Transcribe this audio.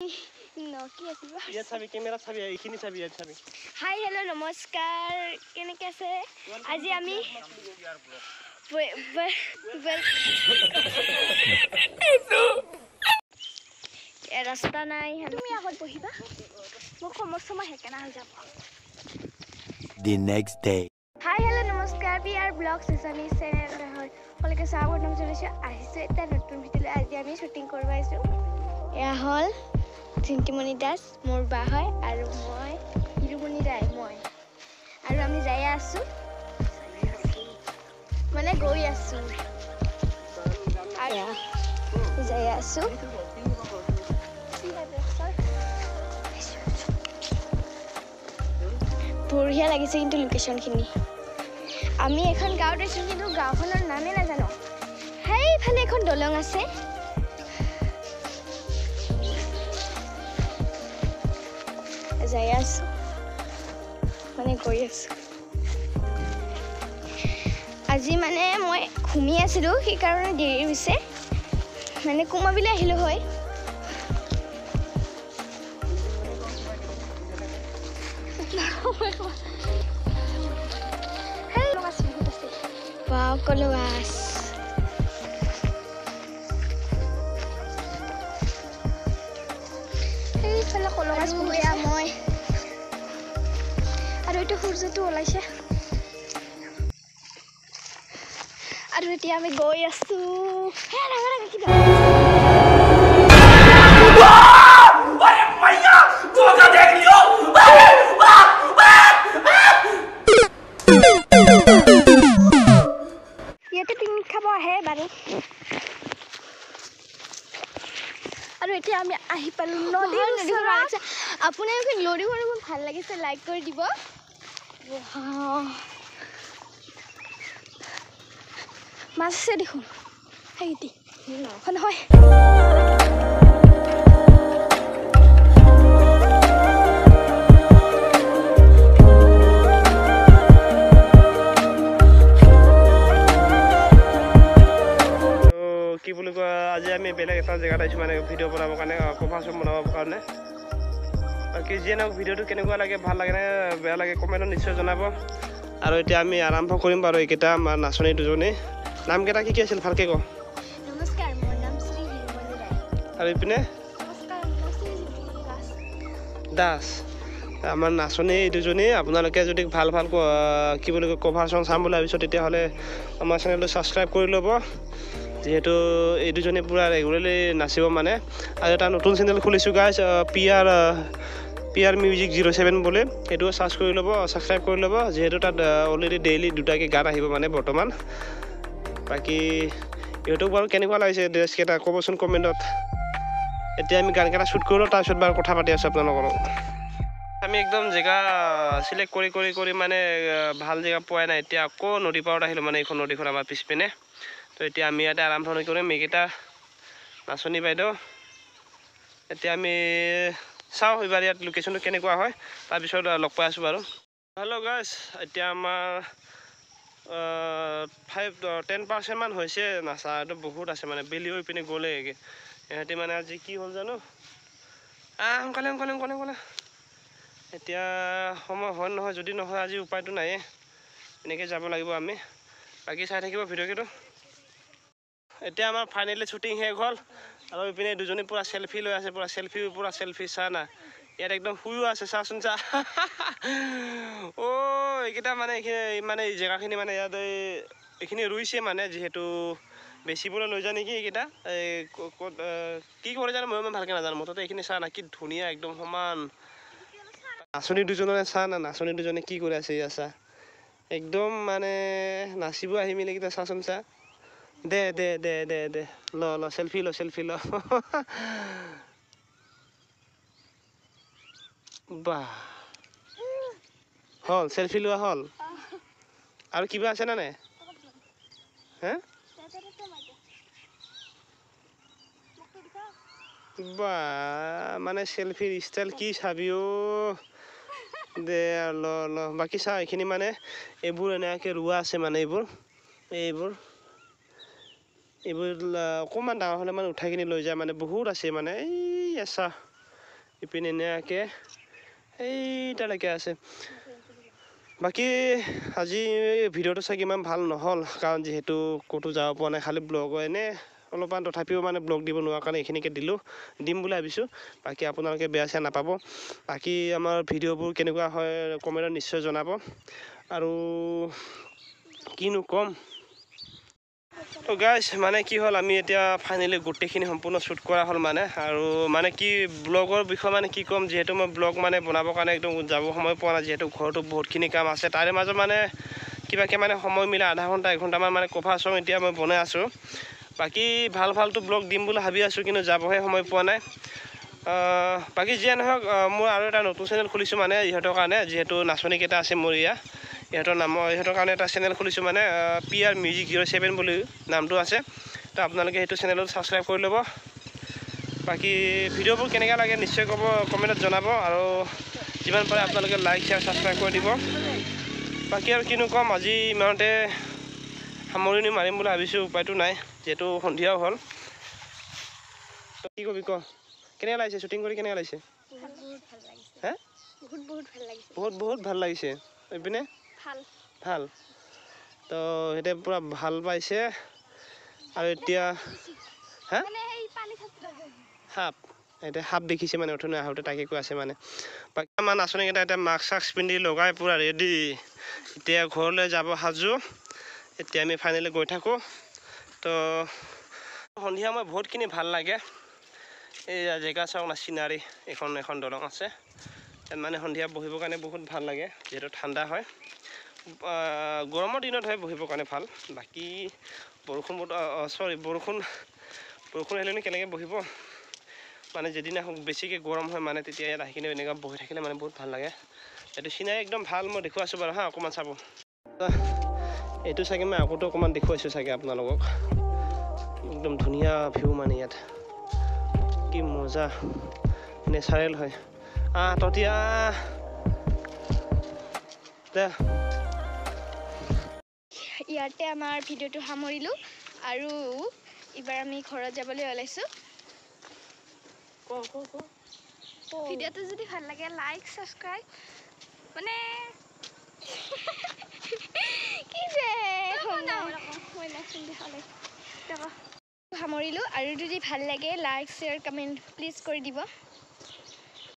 কি আছিল বা ইয়া চাবি কেমেৰা চাবি এইখিনি চাবি ইয়াত চাবি হাই হেল্ল' নমস্কাৰ কেনেকৈ আছে আজি আমি ৰাস্তা নাই তুমি আগত বহিবা মোক সমস্যা সেইকাৰণে হৈ যাব The next day. Hi hello' নমস্কাৰ PR ব্লগ চিজনি চেনেল হয় সকলোকে স্বাগতম জনাইছোঁ আহিছোঁ এটা নতুন ভিডিঅ'লৈ আজি আমি শ্বুটিং কৰিব আহিছোঁ এয়া হ'ল চিন্তিমণি দাস মোৰ বা হয় আৰু মই হিৰুমণি ৰায় মই আৰু আমি যাই আছোঁ মানে গৈ আছোঁ আৰু যাই আছোঁ বঢ়িয়া লাগিছে কিন্তু লোকেশ্যনখিনি আমি এখন গাঁৱত আছোঁ কিন্তু গাঁওখনৰ নামেই নাজানো সেইফালে এখন দলং আছে যাই আছোঁ মানে গৈ আছোঁ আজি মানে মই ঘুমি আছিলোঁ সেইকাৰণে দেৰি হৈছে মানে কুমাবিলে আহিলোঁ হয় কলো গাছ সেইফালে কলো গাছ বঢ়িয়া মই আৰু এইটো সূৰ্যটো ওলাইছে আৰু এতিয়া আমি গৈ আছো ইয়াতে পিকনিক খাব আহে বাৰু আৰু এতিয়া আমি আহি পালোঁ নদীখন আপোনালোকে নদীখন খুব ভাল লাগিছে লাইক কৰি দিব মাছ আছে দেখোন সেইটি নহয় কি বুলি কয় আজি আমি বেলেগ এটা জেগাত আহিছোঁ মানে ভিডিঅ' বনাবৰ কাৰণে কভাৰ শ্বট বনাবৰ কাৰণে বাকী যিয়ে নহওক ভিডিঅ'টো কেনেকুৱা লাগে ভাল লাগে নে বেয়া লাগে কমেণ্টত নিশ্চয় জনাব আৰু এতিয়া আমি আৰম্ভ কৰিম বাৰু এইকেইটা আমাৰ নাচনী দুজনী নামকেইটা কি আছিল ভালকৈ কওঁ নমস্কাৰ মোৰ নাম শ্ৰী হিৰুমণি ৰায় আৰু ইপিনে নমস্কাৰ মোৰ শ্ৰী জিন্তিমণি দাস দাস আমাৰ নাচনী দুজনী আপোনালোকে যদি ভাল ভাল কি বুলি কয় কভাৰ চং চাম বুলি ভাবিছোঁ তেতিয়াহ'লে আমাৰ চেনেলটো ছাবস্ক্ৰাইব কৰি ল'ব যিহেতু এই দুজনী পূৰা ৰেগুলাৰলি নাচিব মানে আৰু এটা নতুন চেনেল খুলিছোঁ গাইজ PR Music 07 বুলি সেইটোও ছাৰ্চ কৰি ল'ব ছাবস্ক্ৰাইব কৰি ল'ব যিহেতু তাত অলৰেডি ডেইলি দুটাকৈ গান আহিব মানে বৰ্তমান বাকী ইহঁতক বাৰু কেনেকুৱা লাগিছে ড্ৰেছকেইটা ক'বচোন কমেণ্টত এতিয়া আমি গানকেইটা শ্বুট কৰি লওঁ তাৰপিছত বাৰু কথা পাতি আছোঁ আপোনালোকৰ আমি একদম জেগা চিলেক্ট কৰি মানে ভাল জেগা পোৱাই নাই এতিয়া আকৌ নদী পাৰত আহিলোঁ মানে এইখন নদীখন আমাৰ পিছপিনে তো এতিয়া আমি ইয়াতে আৰম্ভণি কৰিম এইকেইটা নাচনী বাইদেউ এতিয়া আমি চাওঁ এইবাৰ ইয়াত লোকেশ্যনটো কেনেকুৱা হয় তাৰপিছত লগ পাই আছোঁ বাৰু হেল্ল' গাইজ এতিয়া আমাৰ 10% মান হৈছে নাচা এইটো বহুত আছে মানে বেলি হৈ পিনে গ'লে ইহঁতি মানে আজি কি হ'ল জানো সোনকালে এতিয়া সময় হয় নহয় যদি নহয় আজি উপায়টো নাইয়ে এনেকৈ যাব লাগিব আমি বাকী চাই থাকিব ভিডিঅ'টো এতিয়া আমাৰ ফাইনেলি শ্বুটিং শেষ হ'ল আৰু ইপিনে দুজনী পূৰা চেল্ফি লৈ আছে পূৰা চেল্ফি চা না ইয়াত একদম শুইও আছে চাচোন চা এইকেইটা মানে এইখিনি মানে এই জেগাখিনি মানে ইয়াত এইখিনি ৰুইছে মানে যিহেতু বেচিবলৈ লৈ যায় নেকি এইকেইটা ক'ত কি কৰে জানো মই ভালকৈ নাজানো মুঠতে এইখিনি চা না কি ধুনীয়া একদম সমান নাচনী দুজনে চা না নাচনী দুজনে কি কৰি আছে ইয়া চা একদম মানে নাচিব আহি মেলি এইকেইটা চাচোন চা দে ল চেল্ফি ল বাহ হ'ল চেল্ফি লোৱা হ'ল আৰু কিবা আছে নে হে বা মানে চেল্ফিৰ ষ্টাইল কি চাবি দে ল বাকী চা এইখিনি মানে এইবোৰ এনেকৈ ৰোৱা আছে মানে এইবোৰ অকণমান ডাঙৰ হ'লে মানে উঠাই কিনি লৈ যায় মানে বহুত আছে মানে এই আছা ইপিনে এনেকৈ সেইটালৈকে আছে। বাকী আজি ভিডিঅ'টো চাগে ইমান ভাল নহ'ল, কাৰণ যিহেতু ক'তো যাব পৰা নাই, খালি ব্লগ এনেই অলপমান, তথাপিও মানে ব্লগ দিব নোৱাৰা কাৰণে এইখিনিকে দিম বুলি ভাবিছোঁ। বাকী আপোনালোকে বেয়া চেয়া নাপাব। বাকী আমাৰ ভিডিঅ'বোৰ কেনেকুৱা হয় কমেণ্টত নিশ্চয় জনাব। আৰু কিনো ক'ম, তো গাইজ মানে কি হ'ল, আমি এতিয়া ফাইনেলি গোটেইখিনি সম্পূৰ্ণ শ্বুট কৰা হ'ল মানে। আৰু মানে কি ব্লগৰ বিষয়ে মানে কি ক'ম, যিহেতু মই ব্লগ মানে বনাবৰ কাৰণে একদম যাব সময় পোৱা নাই, যিহেতু ঘৰতো বহুতখিনি কাম আছে। তাৰে মাজত মানে কিবাকৈ মানে সময় মিলাই আধা ঘণ্টা 1 ঘণ্টামান মানে কভাৰ চং এতিয়া মই বনাই আছোঁ। বাকী ভালটো ব্লগ দিম বুলি ভাবি আছোঁ, কিন্তু যাবহে সময় পোৱা নাই। বাকী যিয়ে নহওক, মই আৰু এটা নতুন চেনেল খুলিছোঁ মানে ইহঁতৰ কাৰণে, যিহেতু নাচনীকেইটা আছে মোৰ ইহঁতৰ কাৰণে এটা চেনেল খুলিছোঁ মানে, PR Music 07 বুলি নামটো আছে। তো আপোনালোকে সেইটো চেনেলত ছাবস্ক্ৰাইব কৰি ল'ব। বাকী ভিডিঅ'বোৰ কেনেকৈ লাগে নিশ্চয় কমেণ্টত জনাব। আৰু যিমান পাৰে আপোনালোকে লাইক শ্বেয়াৰ ছাবস্ক্ৰাইব কৰি দিব। বাকী আৰু কিনো ক'ম, আজি ইমানতে সামৰণি মাৰিম বুলি ভাবিছোঁ, উপায়টো নাই, যিহেতু সন্ধিয়াও হ'ল। কি কবি ক, কেনেকৈ লাগিছে শ্বুটিং কৰি, কেনেকৈ লাগিছে? হে বহুত ভাল লাগিছে। এইপিনে ভাল তো সিহঁতে পূৰা ভাল পাইছে। আৰু এতিয়া সাপ দেখিছে মানে, অথনি আহোঁতে তাকে কৈ আছে মানে। বাকী আমাৰ নাচনীকেইটা এতিয়া মাস্ক চাস্ক পিন্ধি লগাই পূৰা ৰেডি, এতিয়া ঘৰলৈ যাব সাজু। এতিয়া আমি ফাইনেলি গৈ থাকোঁ। তো সন্ধিয়া মই বহুতখিনি ভাল লাগে। এই জেগা চাওক না, চিনাৰী এখন দলং আছে, তাত মানে সন্ধিয়া বহিবৰ কাৰণে বহুত ভাল লাগে, যিহেতু ঠাণ্ডা হয়। গৰমৰ দিনত হয় বহিবৰ কাৰণে ভাল। বাকী বৰষুণ আহিলেনো কেনেকৈ বহিব মানে, যেদিনা বেছিকৈ গৰম হয় মানে, তেতিয়া ইয়াত আহি কিনে এনেকুৱা বহি থাকিলে মানে বহুত ভাল লাগে। এইটো চিনাৰী একদম ভাল, মই দেখুৱাইছোঁ বাৰু হা, অকণমান চাব। এইটো চাগে মই আগতো অকণমান দেখুৱাইছোঁ চাগে আপোনালোকক। একদম ধুনীয়া ভিউ মানে ইয়াত, কি মজা, নেচাৰেল হয়। ততিয়া ইয়াতে আমাৰ ভিডিঅ'টো সামৰিলোঁ, আৰু এইবাৰ আমি ঘৰত যাবলৈ ওলাইছোঁ। ভিডিঅ'টো যদি ভাল লাগে লাইক ছাবস্ক্ৰাইব মানে কি যে সামৰিলোঁ, আৰু যদি ভাল লাগে লাইক শ্বেয়াৰ কমেণ্ট প্লিজ কৰি দিব।